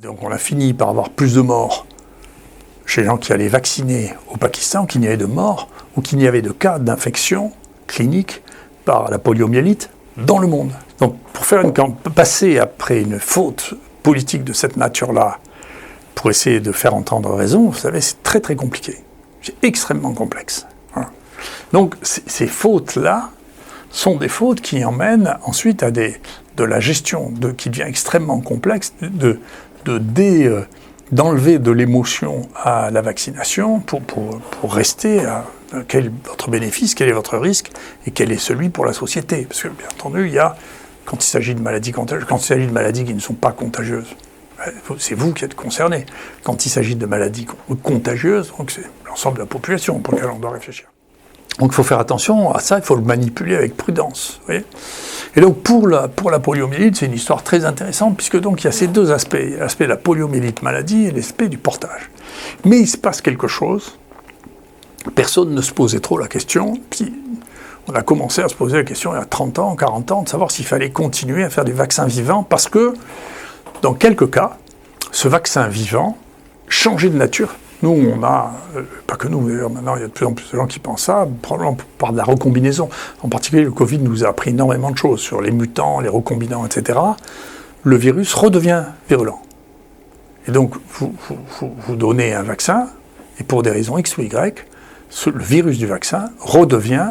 Donc on a fini par avoir plus de morts chez les gens qui allaient vacciner au Pakistan qu'il n'y avait de morts ou qu'il n'y avait de cas d'infection clinique par la poliomyélite dans le monde. Donc pour passer après une faute politique de cette nature-là, pour essayer de faire entendre raison, vous savez, c'est très très compliqué. C'est extrêmement complexe. Voilà. Donc ces fautes-là sont des fautes qui emmènent ensuite à de la gestion qui devient extrêmement complexe, d'enlever de l'émotion à la vaccination pour rester à quel est votre bénéfice, quel est votre risque et quel est celui pour la société. Parce que bien entendu, quand il s'agit de maladies contagieuses, quand il s'agit de maladies qui ne sont pas contagieuses, c'est vous qui êtes concerné. Quand il s'agit de maladies contagieuses, donc c'est l'ensemble de la population pour laquelle on doit réfléchir. Donc il faut faire attention à ça, il faut le manipuler avec prudence. Vous voyez ? Et donc pour la poliomyélite, c'est une histoire très intéressante, puisque donc il y a ces deux aspects, l'aspect de la poliomyélite maladie et l'aspect du portage. Mais il se passe quelque chose, personne ne se posait trop la question, puis on a commencé à se poser la question il y a 30 ans, 40 ans, de savoir s'il fallait continuer à faire des vaccins vivants, parce que dans quelques cas, ce vaccin vivant changeait de nature. Nous, on a, pas que nous, d'ailleurs, maintenant il y a de plus en plus de gens qui pensent ça, probablement par de la recombinaison. En particulier, le Covid nous a appris énormément de choses sur les mutants, les recombinants, etc. Le virus redevient virulent. Et donc, vous donnez un vaccin, et pour des raisons X ou Y, le virus du vaccin redevient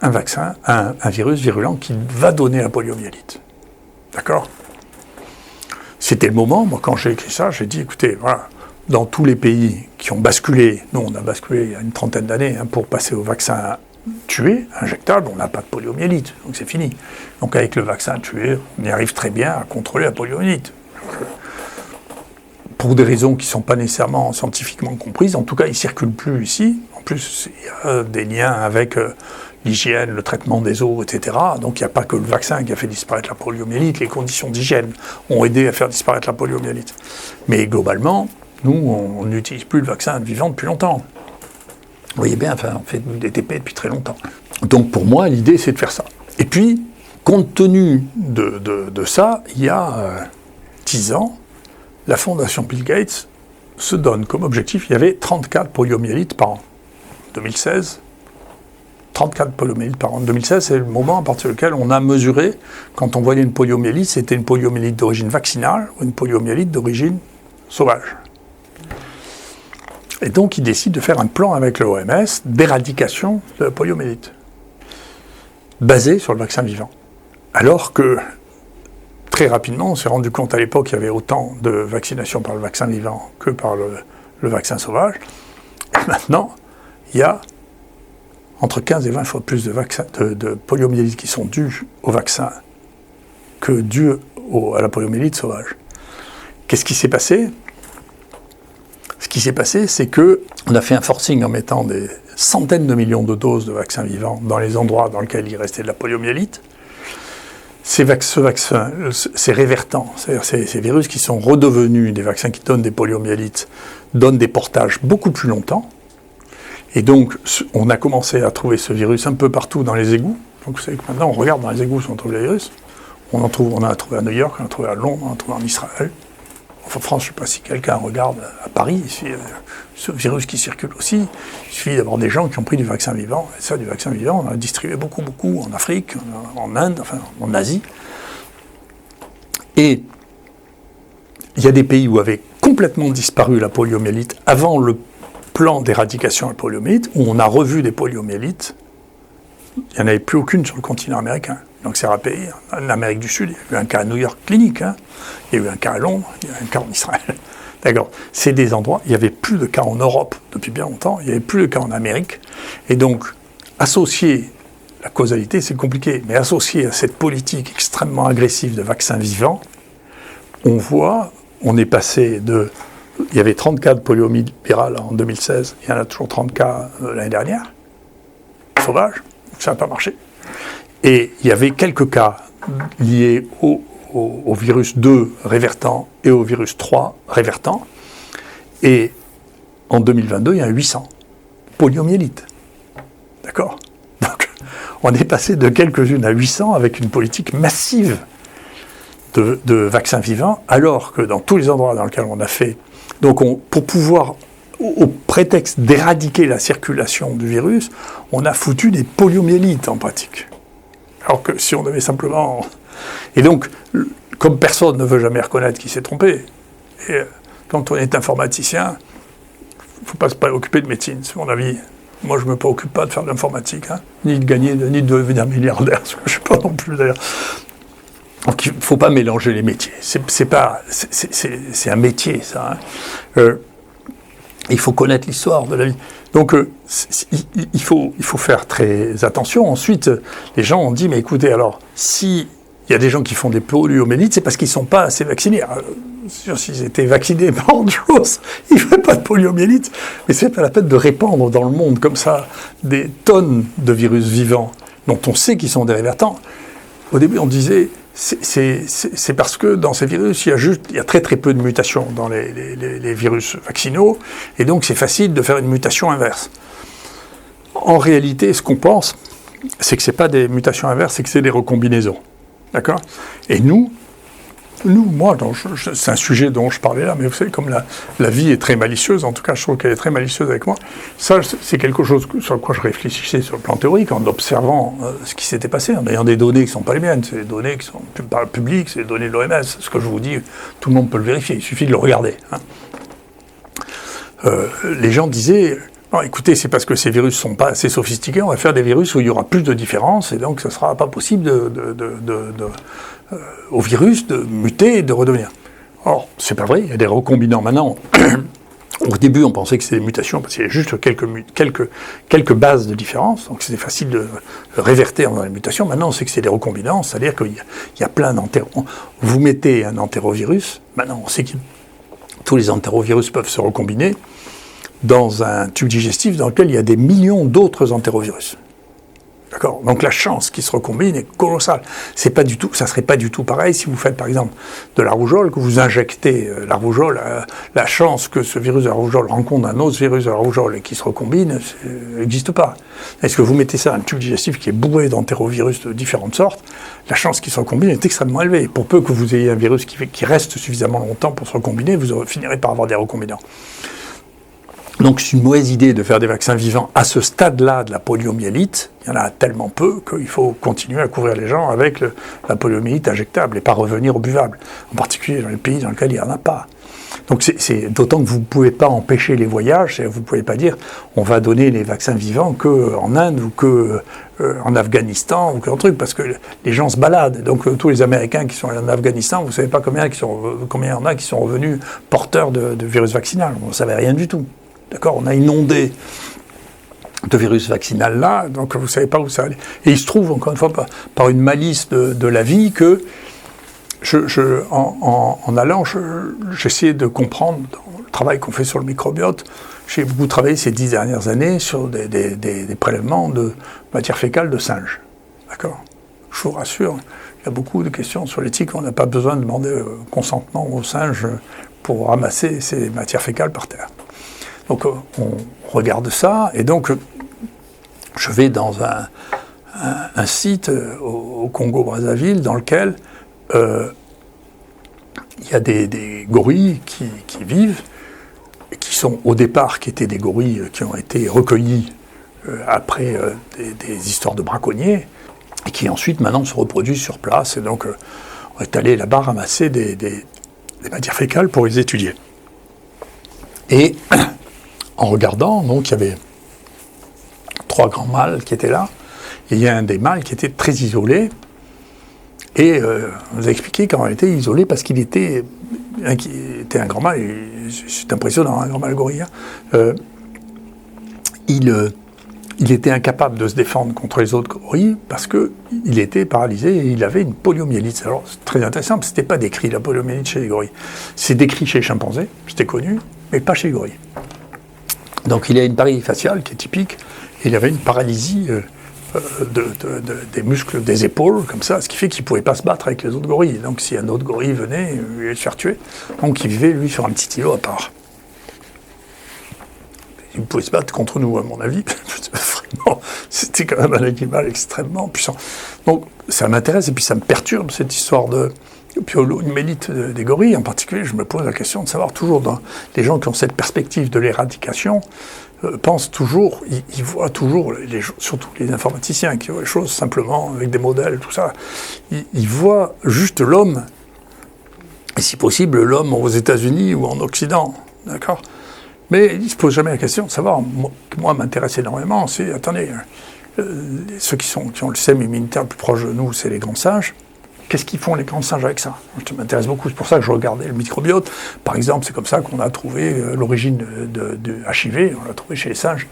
un virus virulent qui va donner la poliomyélite. D'accord ? C'était le moment, moi, quand j'ai écrit ça, j'ai dit, écoutez, voilà, dans tous les pays qui ont basculé, nous on a basculé il y a une trentaine d'années pour passer au vaccin tué, injectable, on n'a pas de poliomyélite, donc c'est fini. Donc avec le vaccin tué, on y arrive très bien à contrôler la poliomyélite. Pour des raisons qui ne sont pas nécessairement scientifiquement comprises, en tout cas il ne circule plus ici. En plus, il y a des liens avec l'hygiène, le traitement des eaux, etc. Donc il n'y a pas que le vaccin qui a fait disparaître la poliomyélite, les conditions d'hygiène ont aidé à faire disparaître la poliomyélite. Mais globalement, nous, on n'utilise plus le vaccin vivant depuis longtemps. Vous voyez bien, on fait des TP depuis très longtemps. Donc pour moi, l'idée, c'est de faire ça. Et puis, compte tenu de ça, il y a 10 ans, la fondation Bill Gates se donne comme objectif, il y avait 34 poliomyélites par an. 2016, 34 poliomyélites par an. 2016, c'est le moment à partir duquel on a mesuré, quand on voyait une poliomyélite, c'était une poliomyélite d'origine vaccinale ou une poliomyélite d'origine sauvage. Et donc, il décide de faire un plan avec l'OMS d'éradication de la poliomyélite, basé sur le vaccin vivant. Alors que, très rapidement, on s'est rendu compte à l'époque qu'il y avait autant de vaccination par le vaccin vivant que par le vaccin sauvage. Et maintenant, il y a entre 15 et 20 fois plus de poliomyélite qui sont dues au vaccin que dues à la poliomyélite sauvage. Qu'est-ce qui s'est passé ? Ce qui s'est passé, c'est qu'on a fait un forcing en mettant des centaines de millions de doses de vaccins vivants dans les endroits dans lesquels il restait de la poliomyélite. Ces révertants, c'est-à-dire ces virus qui sont redevenus des vaccins qui donnent des poliomyélites, donnent des portages beaucoup plus longtemps. Et donc, on a commencé à trouver ce virus un peu partout dans les égouts. Donc, vous savez que maintenant, on regarde dans les égouts si on trouve les virus. On en a trouvé à New York, on en a trouvé à Londres, on en a trouvé en Israël. En France, je ne sais pas si quelqu'un regarde à Paris, ce virus qui circule aussi. Il suffit d'avoir des gens qui ont pris du vaccin vivant. Et ça, du vaccin vivant, on en a distribué beaucoup en Afrique, en Inde, enfin en Asie. Et il y a des pays où avait complètement disparu la poliomyélite avant le plan d'éradication de la poliomyélite, où on a revu des poliomyélites. Il n'y en avait plus aucune sur le continent américain. Donc c'est un pays, en Amérique du Sud, il y a eu un cas à New York clinique, il y a eu un cas à Londres, il y a eu un cas en Israël. D'accord. C'est des endroits, il n'y avait plus de cas en Europe depuis bien longtemps, il n'y avait plus de cas en Amérique. Et donc, associer la causalité, c'est compliqué, mais associer à cette politique extrêmement agressive de vaccins vivants, on est passé il y avait 30 cas de poliomyélite virale en 2016, il y en a toujours 30 cas l'année dernière, sauvage, ça n'a pas marché. Et il y avait quelques cas liés au virus 2 révertant et au virus 3 révertant. Et en 2022, il y a 800 poliomyélites. D'accord ? Donc, on est passé de quelques-unes à 800 avec une politique massive de vaccins vivants, alors que dans tous les endroits dans lesquels on a fait... Donc pour pouvoir, au prétexte d'éradiquer la circulation du virus, on a foutu des poliomyélites en pratique. Alors que si on avait simplement... Et donc, comme personne ne veut jamais reconnaître qu'il s'est trompé, et quand on est informaticien, il ne faut pas se préoccuper de médecine, c'est mon avis. Moi, je ne me préoccupe pas de faire de l'informatique, hein, ni de gagner, ni de devenir milliardaire, ce que je ne sais pas non plus d'ailleurs. Donc il ne faut pas mélanger les métiers. C'est un métier, ça. Hein. Il faut connaître l'histoire de la vie. Donc il faut faire très attention. Ensuite, les gens ont dit, mais écoutez, alors, s'il y a des gens qui font des poliomyélites, c'est parce qu'ils ne sont pas assez vaccinés. S'ils étaient vaccinés par autre chose, ils ne feraient pas de poliomyélite. Mais c'est pas la peine de répandre dans le monde comme ça des tonnes de virus vivants dont on sait qu'ils sont des révertants. Au début, on disait, c'est parce que dans ces virus, il y a très très peu de mutations dans les virus vaccinaux, et donc c'est facile de faire une mutation inverse. En réalité, ce qu'on pense, c'est que ce n'est pas des mutations inverses, c'est que c'est des recombinaisons. D'accord ? Et moi, c'est un sujet dont je parlais là, mais vous savez, comme la vie est très malicieuse, en tout cas je trouve qu'elle est très malicieuse avec moi, ça c'est quelque chose sur lequel je réfléchissais sur le plan théorique, en observant ce qui s'était passé, en ayant des données qui ne sont pas les miennes, c'est des données qui sont publiques, c'est des données de l'OMS, ce que je vous dis, tout le monde peut le vérifier, il suffit de le regarder. Hein. Les gens disaient... Non, écoutez, c'est parce que ces virus ne sont pas assez sophistiqués, on va faire des virus où il y aura plus de différences, et donc ce ne sera pas possible au virus de muter et de redevenir. Or, c'est pas vrai, il y a des recombinants maintenant. Au début, on pensait que c'était des mutations, parce qu'il y a juste quelques bases de différence, donc c'était facile de révertir dans les mutations. Maintenant, on sait que c'est des recombinants, c'est-à-dire qu'il y a plein d'entérovirus. Vous mettez un entérovirus, maintenant on sait que tous les entérovirus peuvent se recombiner, dans un tube digestif dans lequel il y a des millions d'autres entérovirus. D'accord ? Donc la chance qu'ils se recombinent est colossale. Ça ne serait pas du tout pareil si vous faites par exemple de la rougeole, que vous injectez la rougeole, la chance que ce virus de la rougeole rencontre un autre virus de la rougeole et qu'il se recombine, n'existe pas. Est-ce que vous mettez ça dans un tube digestif qui est bourré d'entérovirus de différentes sortes, la chance qu'il se recombine est extrêmement élevée. Pour peu que vous ayez un virus qui reste suffisamment longtemps pour se recombiner, vous finirez par avoir des recombinants. Donc c'est une mauvaise idée de faire des vaccins vivants à ce stade-là de la poliomyélite. Il y en a tellement peu qu'il faut continuer à couvrir les gens avec la poliomyélite injectable et pas revenir au buvable, en particulier dans les pays dans lesquels il n'y en a pas. Donc c'est d'autant que vous ne pouvez pas empêcher les voyages, vous ne pouvez pas dire on va donner les vaccins vivants qu'en Inde ou qu'en Afghanistan ou qu'un truc, parce que les gens se baladent. Donc tous les Américains qui sont en Afghanistan, vous ne savez pas combien il y en a qui sont revenus porteurs de virus vaccinal. On ne savait rien du tout. D'accord, on a inondé de virus vaccinal là, donc vous ne savez pas où ça allait. Et il se trouve, encore une fois, par une malice de la vie, que en allant, j'essayais de comprendre dans le travail qu'on fait sur le microbiote. J'ai beaucoup travaillé ces 10 dernières années sur des prélèvements de matière fécale de singes. D'accord ? Je vous rassure, il y a beaucoup de questions sur l'éthique. On n'a pas besoin de demander consentement aux singes pour ramasser ces matières fécales par terre. Donc on regarde ça, et donc je vais dans un site au Congo-Brazzaville dans lequel il y a des gorilles qui vivent, qui sont au départ, qui étaient des gorilles qui ont été recueillis après des histoires de braconniers, et qui ensuite maintenant se reproduisent sur place, et donc on est allé là-bas ramasser des matières fécales pour les étudier. Et en regardant, donc il y avait 3 grands mâles qui étaient là, et il y a un des mâles qui était très isolé, et on nous a expliqué comment il était isolé parce qu'il était un grand mâle, c'est impressionnant, un grand mâle gorille, il était incapable de se défendre contre les autres gorilles parce qu'il était paralysé et il avait une poliomyélite. Alors c'est très intéressant, parce que ce n'était pas décrit la poliomyélite chez les gorilles. C'est décrit chez les chimpanzés, c'était connu, mais pas chez les gorilles. Donc il a une paralysie faciale qui est typique, et il avait une paralysie des muscles des épaules, comme ça, ce qui fait qu'il ne pouvait pas se battre avec les autres gorilles. Donc si un autre gorille venait, il allait se faire tuer. Donc il vivait, lui, sur un petit îlot à part. Il pouvait se battre contre nous, à mon avis. Bon, c'était quand même un animal extrêmement puissant. Donc ça m'intéresse et puis ça me perturbe cette histoire de poliomyélite des gorilles. En particulier, je me pose la question de savoir toujours, dans les gens qui ont cette perspective de l'éradication, pensent toujours, ils voient toujours, surtout les informaticiens qui voient les choses simplement avec des modèles, tout ça, ils voient juste l'homme, et si possible l'homme aux États-Unis ou en Occident, d'accord ? Mais ils ne se posent jamais la question de savoir, moi m'intéresse énormément, c'est, attendez, ceux qui ont le système immunitaire le plus proche de nous, c'est les grands singes. Qu'est-ce qu'ils font les grands singes avec ça ? Ça m'intéresse beaucoup, c'est pour ça que je regardais le microbiote. Par exemple, c'est comme ça qu'on a trouvé l'origine de HIV, on l'a trouvé chez les singes.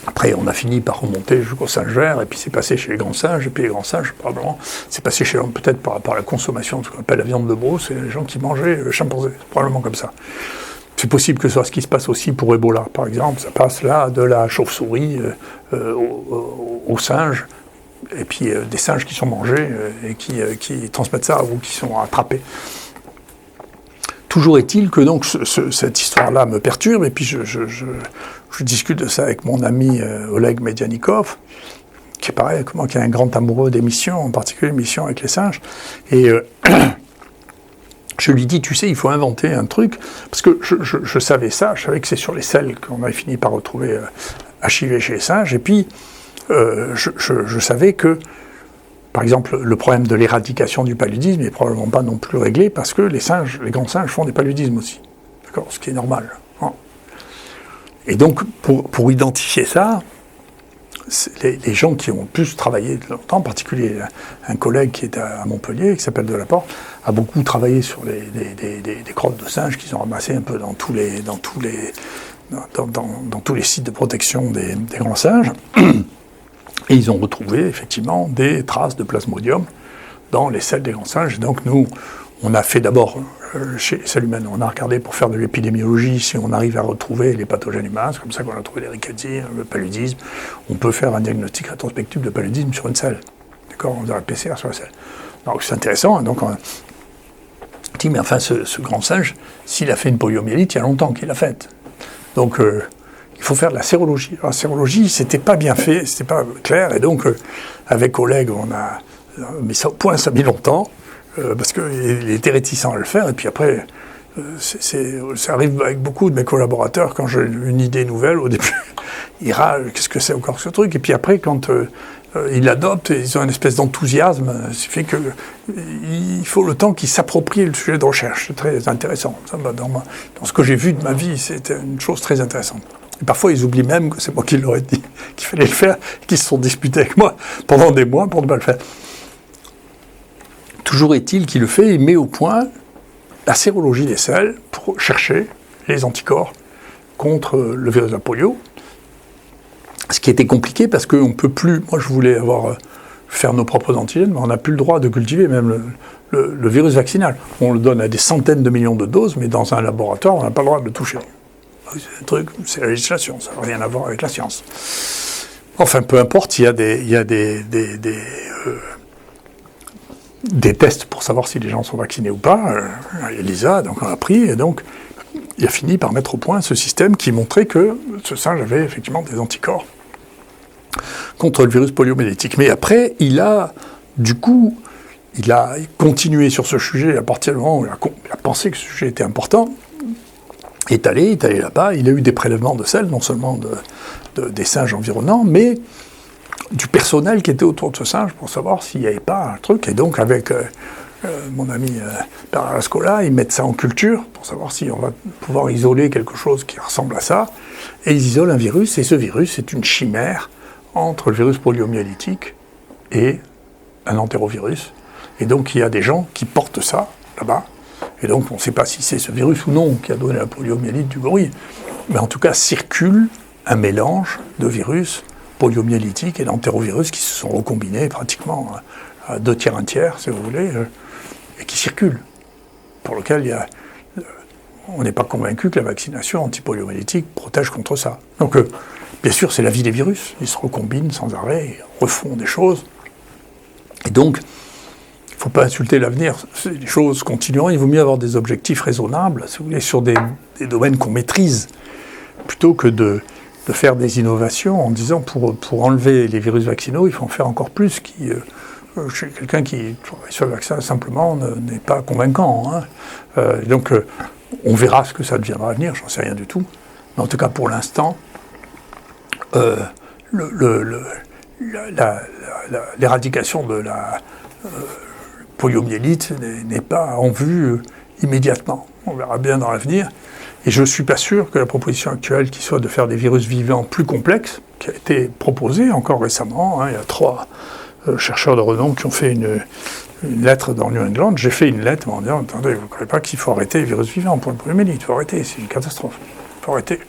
Après, on a fini par remonter jusqu'aux singes verts, et puis c'est passé chez les grands singes, et puis les grands singes, probablement, c'est passé chez l'homme peut-être par la consommation de ce qu'on appelle la viande de brousse, et les gens qui mangeaient le chimpanzé, c'est probablement comme ça. C'est possible que ce soit ce qui se passe aussi pour Ebola, par exemple, ça passe là de la chauve-souris aux singes, et puis des singes qui sont mangés et qui transmettent ça ou qui sont attrapés. Toujours est-il que donc cette histoire-là me perturbe, et puis je discute de ça avec mon ami Oleg Medianikov, qui est pareil, qui est un grand amoureux des missions, en particulier les missions avec les singes, et je lui dis, tu sais, il faut inventer un truc, parce que je savais ça, je savais que c'est sur les selles qu'on avait fini par retrouver HIV chez les singes, et puis je savais que, par exemple, le problème de l'éradication du paludisme n'est probablement pas non plus réglé parce que les grands singes font des paludismes aussi. D'accord ? Ce qui est normal. Hein. Et donc, pour identifier ça, les gens qui ont plus travaillé longtemps, en particulier un collègue qui est à Montpellier, qui s'appelle Delaporte, a beaucoup travaillé sur des crottes de singes qu'ils ont ramassées un peu dans tous les sites de protection des grands singes. Et ils ont retrouvé effectivement des traces de plasmodium dans les selles des grands singes. Et donc nous, on a fait d'abord, chez les selles humaines, on a regardé pour faire de l'épidémiologie si on arrive à retrouver les pathogènes humains. C'est comme ça qu'on a trouvé les rickettsia, le paludisme. On peut faire un diagnostic rétrospectif de paludisme sur une selle. D'accord ? On a la PCR sur la selle. Donc c'est intéressant. Donc on dit, mais enfin, ce grand singe, s'il a fait une poliomyélite, il y a longtemps qu'il l'a faite. Donc il faut faire de la sérologie. Alors, la sérologie, c'était pas bien fait, c'était pas clair, et donc avec Oleg, on a mis ça au point, ça a mis longtemps, parce qu'il était réticent à le faire, et puis après, ça arrive avec beaucoup de mes collaborateurs, quand j'ai une idée nouvelle, au début, ils râlent, qu'est-ce que c'est encore ce truc, et puis après, quand ils l'adoptent, ils ont une espèce d'enthousiasme, ce qui fait qu'il faut le temps qu'ils s'approprient le sujet de recherche, c'est très intéressant. Ça, dans ce que j'ai vu de ma vie, c'était une chose très intéressante. Et parfois, ils oublient même que c'est moi qui leur ai dit qu'il fallait le faire, et qu'ils se sont disputés avec moi pendant des mois pour ne pas le faire. Toujours est-il qu'il le fait, il met au point la sérologie des selles pour chercher les anticorps contre le virus de la polio. Ce qui était compliqué parce qu'on ne peut plus, moi je voulais faire nos propres antigènes, mais on n'a plus le droit de cultiver même le virus vaccinal. On le donne à des centaines de millions de doses, mais dans un laboratoire, on n'a pas le droit de le toucher. C'est un truc, c'est la législation, ça n'a rien à voir avec la science. Enfin, peu importe, il y a des tests pour savoir si les gens sont vaccinés ou pas. Elisa, donc on a pris, et donc il a fini par mettre au point ce système qui montrait que ce singe avait effectivement des anticorps contre le virus poliomyélitique. Mais après, il a continué sur ce sujet à partir du moment où il a pensé que ce sujet était important. Il est allé là-bas, il a eu des prélèvements de selles, non seulement des singes environnants, mais du personnel qui était autour de ce singe pour savoir s'il n'y avait pas un truc. Et donc, avec mon ami Pierre Arascola, ils mettent ça en culture pour savoir si on va pouvoir isoler quelque chose qui ressemble à ça. Et ils isolent un virus, et ce virus est une chimère entre le virus poliomyélitique et un entérovirus. Et donc, il y a des gens qui portent ça là-bas. Et donc, on ne sait pas si c'est ce virus ou non qui a donné la poliomyélite du gorille. Mais en tout cas, circule un mélange de virus poliomyélitique et d'entérovirus qui se sont recombinés pratiquement à 2 tiers, 1 tiers, si vous voulez, et qui circulent. Pour lequel on n'est pas convaincu que la vaccination antipoliomyélitique protège contre ça. Donc, bien sûr, c'est la vie des virus. Ils se recombinent sans arrêt, ils refont des choses. Et donc, il ne faut pas insulter l'avenir, les choses continueront, il vaut mieux avoir des objectifs raisonnables, si vous voulez, sur des domaines qu'on maîtrise, plutôt que de faire des innovations en disant pour enlever les virus vaccinaux, il faut en faire encore plus. Quelqu'un qui travaille sur le vaccin simplement n'est pas convaincant. Hein. On verra ce que ça deviendra à venir, j'en sais rien du tout. Mais en tout cas, pour l'instant, l'éradication de la poliomyélite n'est pas en vue immédiatement. On verra bien dans l'avenir. Et je ne suis pas sûr que la proposition actuelle, qui soit de faire des virus vivants plus complexes, qui a été proposée encore récemment, hein, il y a 3 chercheurs de renom qui ont fait une lettre dans New England. J'ai fait une lettre en disant, attendez, vous ne croyez pas qu'il faut arrêter les virus vivants pour le poliomyélite, il faut arrêter, c'est une catastrophe. Il faut arrêter.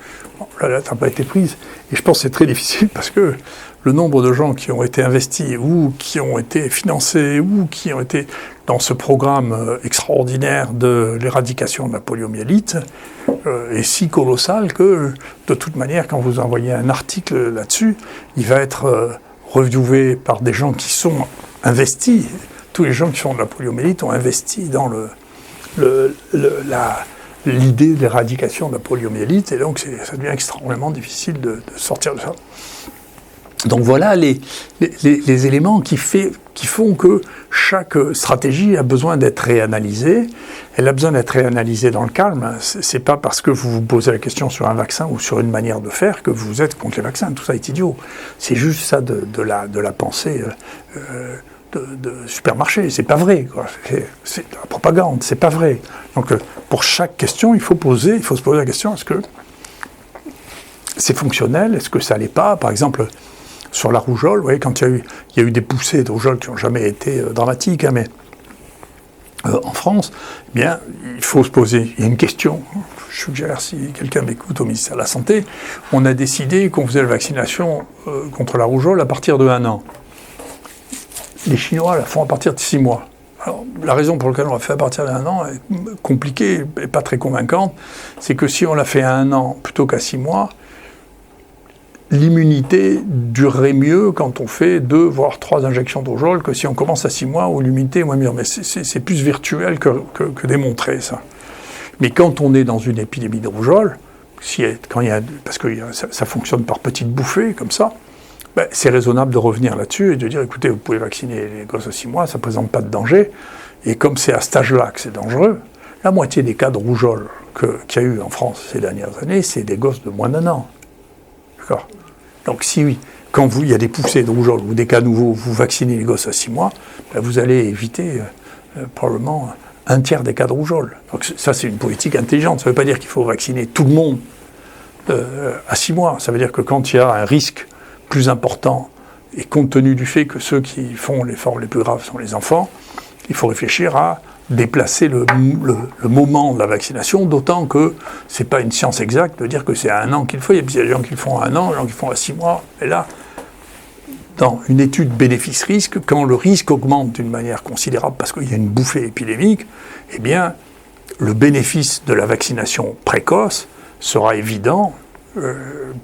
Bon, la lettre n'a pas été prise. Et je pense que c'est très difficile parce que le nombre de gens qui ont été investis ou qui ont été financés ou qui ont été dans ce programme extraordinaire de l'éradication de la poliomyélite est si colossal que, de toute manière, quand vous envoyez un article là-dessus, il va être reviewé par des gens qui sont investis. Tous les gens qui font de la poliomyélite ont investi dans l'idée de l'éradication de la poliomyélite, et donc ça devient extrêmement difficile de sortir de ça. Donc voilà les éléments qui font que chaque stratégie a besoin d'être réanalysée. Elle a besoin d'être réanalysée dans le calme. C'est pas parce que vous vous posez la question sur un vaccin ou sur une manière de faire que vous êtes contre les vaccins. Tout ça est idiot. C'est juste ça de la pensée de supermarché. C'est pas vrai, quoi. C'est de la propagande. C'est pas vrai. Donc pour chaque question, il faut se poser la question, est-ce que c'est fonctionnel? Est-ce que ça l'est pas? Par exemple, sur la rougeole, vous voyez, quand il y a eu des poussées de rougeole qui n'ont jamais été dramatiques, hein, mais en France, eh bien, il faut se poser, il y a une question, je suggère, si quelqu'un m'écoute au ministère de la Santé, on a décidé qu'on faisait la vaccination contre la rougeole à partir de 1 an. Les Chinois la font à partir de 6 mois. Alors, la raison pour laquelle on l'a fait à partir d'1 an est compliquée et pas très convaincante, c'est que si on l'a fait à 1 an plutôt qu'à 6 mois, l'immunité durerait mieux quand on fait 2 voire 3 injections de rougeole que si on commence à 6 mois où l'immunité est moins mûre. Mais c'est plus virtuel que démontré, ça. Mais quand on est dans une épidémie de rougeole, parce que ça fonctionne par petites bouffées, comme ça, ben, c'est raisonnable de revenir là-dessus et de dire, écoutez, vous pouvez vacciner les gosses à 6 mois, ça ne présente pas de danger. Et comme c'est à cet âge-là que c'est dangereux, la moitié des cas de rougeole qu'il y a eu en France ces dernières années, c'est des gosses de moins d'1 an. D'accord. Donc si quand il y a des poussées de rougeole ou des cas nouveaux, vous vaccinez les gosses à 6 mois, ben vous allez éviter probablement 1/3 des cas de rougeole. Donc ça, c'est une politique intelligente. Ça ne veut pas dire qu'il faut vacciner tout le monde à 6 mois. Ça veut dire que quand il y a un risque plus important, et compte tenu du fait que ceux qui font les formes les plus graves sont les enfants, il faut réfléchir à déplacer le moment de la vaccination, d'autant que ce n'est pas une science exacte de dire que c'est à 1 an qu'il faut. Il y a des gens qui le font à 1 an, des gens qui le font à 6 mois. Et là, dans une étude bénéfice-risque, quand le risque augmente d'une manière considérable parce qu'il y a une bouffée épidémique, eh bien, le bénéfice de la vaccination précoce sera évident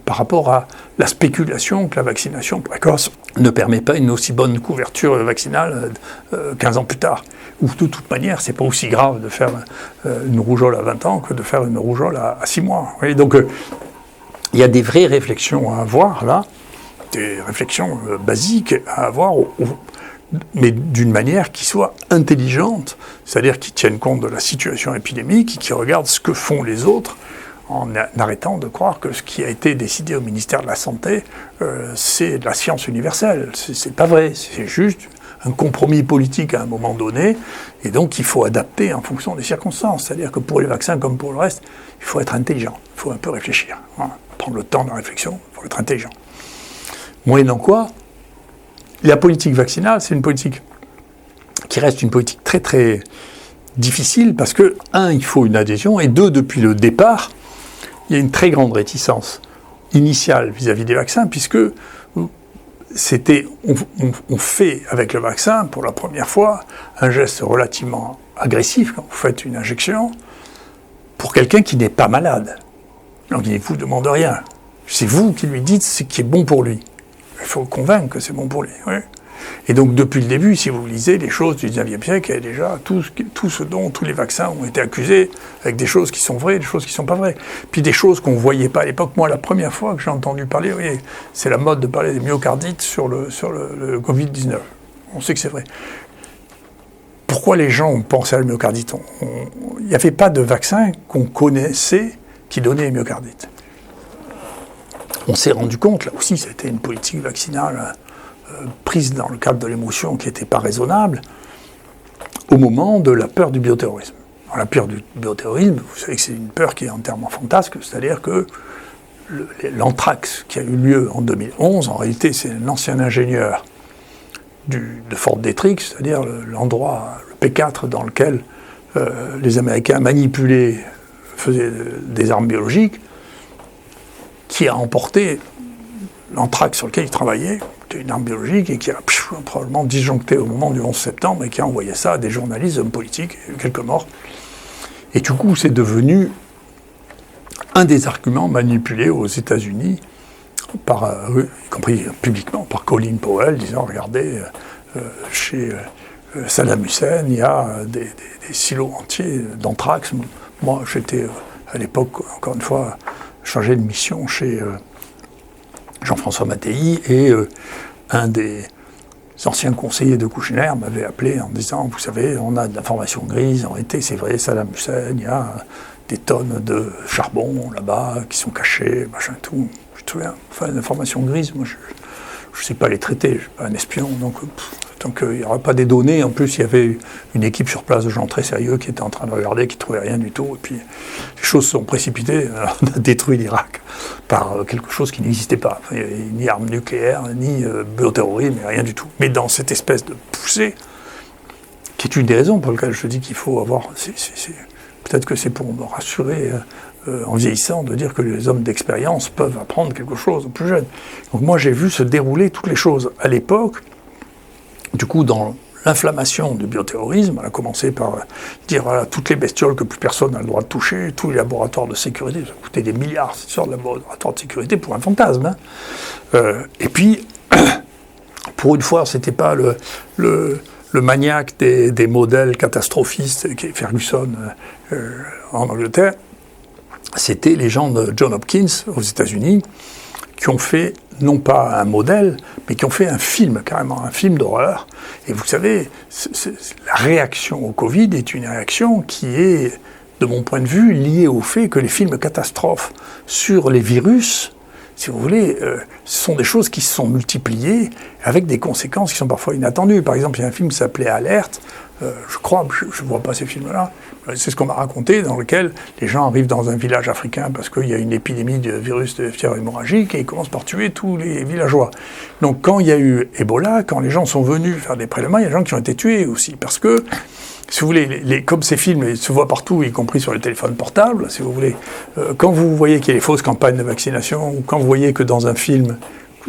par rapport à la spéculation que la vaccination précoce ne permet pas une aussi bonne couverture vaccinale 15 ans plus tard. Ou de toute manière, c'est pas aussi grave de faire une rougeole à 20 ans que de faire une rougeole à 6 mois. Vous voyez, donc, il y a des vraies réflexions à avoir là, des réflexions basiques à avoir, mais d'une manière qui soit intelligente, c'est-à-dire qui tienne compte de la situation épidémique, qui regarde ce que font les autres, en arrêtant de croire que ce qui a été décidé au ministère de la Santé, c'est de la science universelle. C'est pas vrai, c'est juste un compromis politique à un moment donné, et donc il faut adapter en fonction des circonstances. C'est-à-dire que pour les vaccins comme pour le reste, il faut être intelligent, il faut un peu réfléchir, voilà. Prendre le temps de la réflexion, il faut être intelligent. Moyennant quoi, la politique vaccinale, c'est une politique qui reste une politique très très difficile, parce que, 1, il faut une adhésion, et 2, depuis le départ, il y a une très grande réticence initiale vis-à-vis des vaccins, puisque on fait avec le vaccin, pour la première fois, un geste relativement agressif quand vous faites une injection, pour quelqu'un qui n'est pas malade. Donc il ne vous demande rien. C'est vous qui lui dites ce qui est bon pour lui. Il faut le convaincre que c'est bon pour lui. Oui. Et donc, depuis le début, si vous lisez les choses du 19e siècle, il y a déjà tout ce dont tous les vaccins ont été accusés, avec des choses qui sont vraies, des choses qui ne sont pas vraies. Puis des choses qu'on ne voyait pas à l'époque. Moi, la première fois que j'ai entendu parler, oui, c'est la mode de parler des myocardites sur le Covid-19. On sait que c'est vrai. Pourquoi les gens ont pensé à la myocardite ? Il n'y avait pas de vaccin qu'on connaissait qui donnait les myocardites. On s'est rendu compte, là aussi, c'était une politique vaccinale prise dans le cadre de l'émotion qui n'était pas raisonnable, au moment de la peur du bioterrorisme. Alors, la peur du bioterrorisme, vous savez que c'est une peur qui est entièrement fantasque, c'est-à-dire que l'anthrax qui a eu lieu en 2011, en réalité, c'est un ancien ingénieur de Fort Detrick, c'est-à-dire l'endroit, le P4, dans lequel les Américains manipulaient, faisaient des armes biologiques, qui a emporté l'anthrax sur lequel il travaillait, qui est une arme biologique, et qui a probablement disjoncté au moment du 11 septembre, et qui a envoyé ça à des journalistes, hommes politiques, il y a eu quelques morts. Et du coup, c'est devenu un des arguments manipulés aux États-Unis, y compris publiquement, par Colin Powell, disant, regardez, chez Saddam Hussein, il y a des silos entiers d'anthrax. Moi, j'étais, à l'époque, encore une fois, chargé de mission chez Jean-François Mattei, et un des anciens conseillers de Kouchner m'avait appelé en disant, vous savez, on a de l'information grise, en réalité, c'est vrai, Saddam Hussein, il y a des tonnes de charbon là-bas qui sont cachées, machin, tout. Je te souviens, enfin, l'information grise, moi, je ne sais pas les traiter, je ne suis pas un espion, donc tant qu'il n'y aura pas des données, en plus, il y avait une équipe sur place de gens très sérieux qui étaient en train de regarder, qui ne trouvaient rien du tout, et puis les choses se sont précipitées, on a détruit l'Irak par quelque chose qui n'existait pas. Il n'y avait ni armes nucléaires, ni bioterrorisme, rien du tout. Mais dans cette espèce de poussée, qui est une des raisons pour lesquelles je dis qu'il faut avoir... peut-être que c'est pour me rassurer en vieillissant, de dire que les hommes d'expérience peuvent apprendre quelque chose aux plus jeunes. Donc moi, j'ai vu se dérouler toutes les choses à l'époque. Du coup, dans l'inflammation du bioterrorisme, on a commencé par dire voilà, toutes les bestioles que plus personne n'a le droit de toucher, tous les laboratoires de sécurité, ça coûtait des milliards, cette sorte de laboratoires de sécurité pour un fantasme. Et puis, pour une fois, c'était pas le maniaque des modèles catastrophistes qui est Ferguson en Angleterre, c'était les gens de Johns Hopkins aux États-Unis qui ont fait non pas un modèle, mais qui ont fait un film, carrément, un film d'horreur. Et vous savez, la réaction au Covid est une réaction qui est, de mon point de vue, liée au fait que les films catastrophes sur les virus, si vous voulez, ce sont des choses qui se sont multipliées avec des conséquences qui sont parfois inattendues. Par exemple, il y a un film qui s'appelait Alerte, je crois, je ne vois pas ces films-là, c'est ce qu'on m'a raconté, dans lequel les gens arrivent dans un village africain parce qu'il y a une épidémie de virus de fièvre hémorragique et ils commencent par tuer tous les villageois. Donc quand il y a eu Ebola, quand les gens sont venus faire des prélèvements, il y a des gens qui ont été tués aussi, parce que, si vous voulez, comme ces films ils se voient partout, y compris sur les téléphones portables, si vous voulez, quand vous voyez qu'il y a des fausses campagnes de vaccination, ou quand vous voyez que dans un film,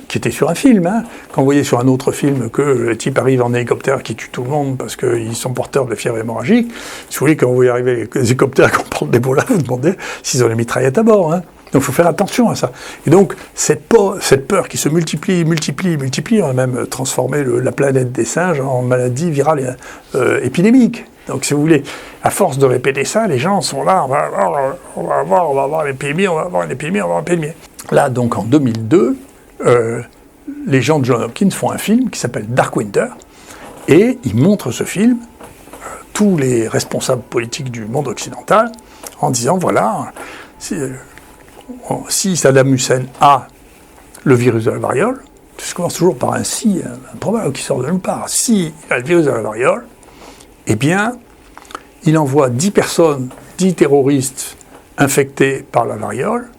qui était sur un film, quand vous voyez sur un autre film que le type arrive en hélicoptère qui tue tout le monde parce qu'ils sont porteurs de fièvre hémorragique, si vous voulez, quand vous voyez arriver les hélicoptères qu'on parle d'Ebola, vous demandez s'ils ont les mitraillettes à bord. Donc il faut faire attention à ça. Et donc cette peur qui se multiplie, on a même transformé la planète des singes en maladie virale épidémique. Donc si vous voulez, à force de répéter ça, les gens sont là, on va avoir l'épidémie, on va avoir une épidémie, on va avoir une épidémie. Là, donc en 2002, les gens de Johns Hopkins font un film qui s'appelle Dark Winter, et ils montrent ce film, tous les responsables politiques du monde occidental, en disant, voilà, si Saddam Hussein a le virus de la variole, ça commence toujours par un si, un probable qui sort de nulle part, s'il a le virus de la variole, eh bien, il envoie 10 personnes, 10 terroristes infectés par la variole,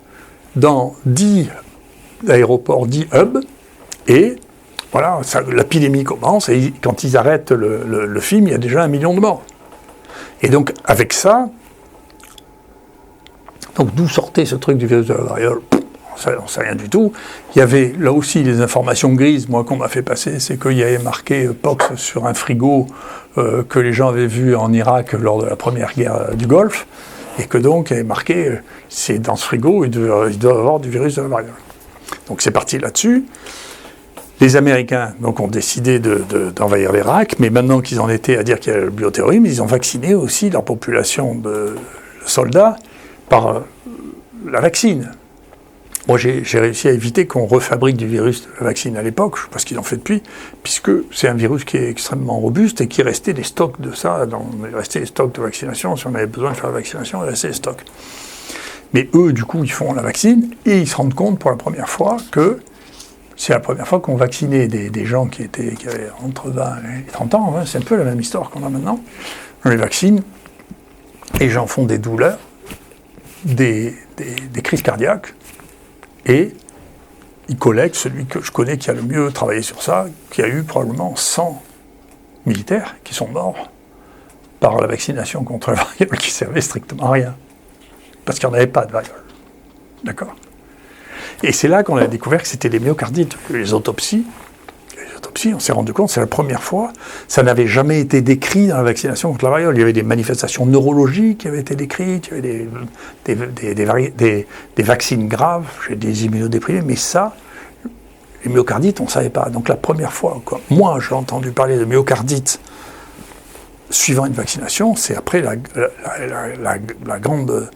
dans 10 aéroports, 10 hubs, et voilà, l'épidémie commence, et quand ils arrêtent le film, il y a déjà 1 million de morts. Et donc, avec ça, donc d'où sortait ce truc du virus de la variole ? On ne sait rien du tout. Il y avait là aussi les informations grises, moi, qu'on m'a fait passer, c'est qu'il y avait marqué Pox sur un frigo que les gens avaient vu en Irak lors de la première guerre du Golfe, et que donc, il y avait marqué, c'est dans ce frigo, il doit avoir du virus de la variole. Donc c'est parti là-dessus. Les Américains donc, ont décidé d'envahir l'Irak, mais maintenant qu'ils en étaient à dire qu'il y a le bioterrorisme, ils ont vacciné aussi leur population de soldats par la vaccine. Moi, j'ai réussi à éviter qu'on refabrique du virus de la vaccine à l'époque, je ne sais pas ce qu'ils ont fait depuis, puisque c'est un virus qui est extrêmement robuste et qu'il restait des stocks de ça, il restait des stocks de vaccination, si on avait besoin de faire la vaccination, il restait des stocks. Mais eux, du coup, ils font la vaccine et ils se rendent compte pour la première fois que c'est la première fois qu'on vaccinait des gens qui avaient entre 20 et 30 ans, hein, c'est un peu la même histoire qu'on a maintenant. On les vaccine, et les gens font des douleurs, des crises cardiaques, et ils collectent celui que je connais qui a le mieux travaillé sur ça, qui a eu probablement 100 militaires qui sont morts par la vaccination contre la variole qui servait strictement à rien. Parce qu'il n'y en avait pas de variole. D'accord ? Et c'est là qu'on a découvert que c'était les myocardites. Les autopsies, on s'est rendu compte, c'est la première fois, ça n'avait jamais été décrit dans la vaccination contre la variole. Il y avait des manifestations neurologiques qui avaient été décrites, il y avait des vaccines graves, chez des immunodéprimés, mais ça, les myocardites, on ne savait pas. Donc la première fois, moi j'ai entendu parler de myocardites suivant une vaccination, c'est après la grande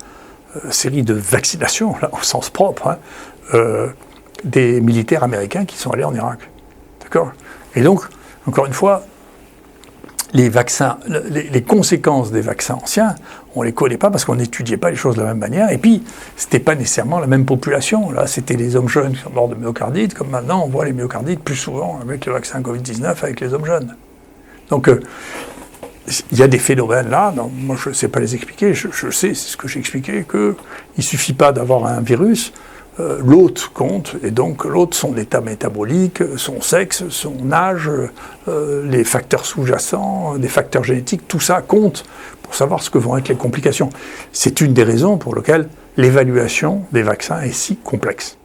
série de vaccinations, là, au sens propre, des militaires américains qui sont allés en Irak. D'accord ? Et donc, encore une fois, les vaccins, les conséquences des vaccins anciens, on ne les connaît pas parce qu'on n'étudiait pas les choses de la même manière. Et puis, ce n'était pas nécessairement la même population. Là, c'était les hommes jeunes qui sont morts de myocardite, comme maintenant, on voit les myocardites plus souvent avec le vaccin Covid-19, avec les hommes jeunes. Donc, il y a des phénomènes là, moi je ne sais pas les expliquer, je sais, c'est ce que j'ai expliqué, qu'il ne suffit pas d'avoir un virus, l'hôte compte, et donc l'hôte, son état métabolique, son sexe, son âge, les facteurs sous-jacents, des facteurs génétiques, tout ça compte pour savoir ce que vont être les complications. C'est une des raisons pour lesquelles l'évaluation des vaccins est si complexe.